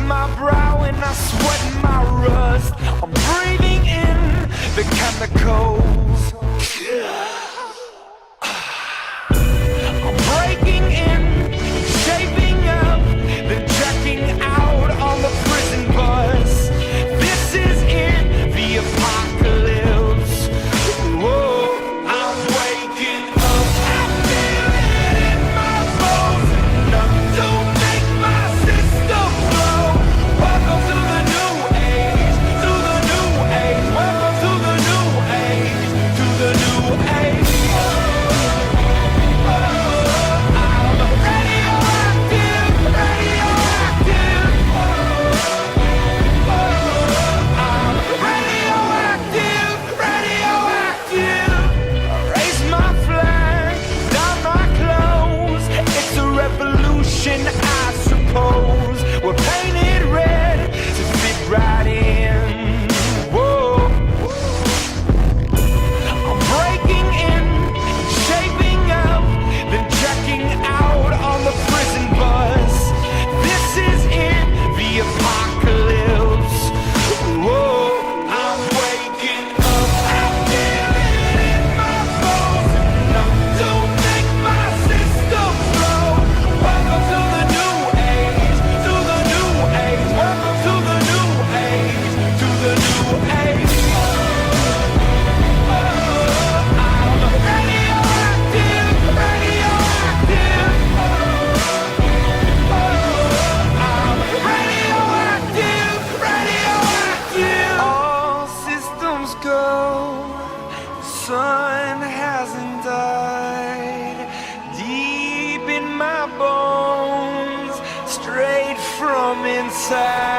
my brow and I sweat my rust. I'm breathing in the chemicals. I'm breaking in, shaping up, then checking out on the prison bus. This is it, the apocalypse. Whoa, I'm waking up, I feel it in my bones. Enough to make my system blow. Welcome to the new age, to the new age. Welcome to the new age, to the new age. I suppose we're painted red to fit right in. Whoa. I'm breaking in, shaping up, then checking out on the prison bus. This is it, the apocalypse. Whoa, I'm waking up, I feel it in my bones. Enough to make my system blow. Welcome to the new age, to the new age. Welcome to the new age, to the new age. I'm radioactive, radioactive. I'm radioactive, radioactive. All systems go, the sun hasn't died. Deep in my bones, straight from inside.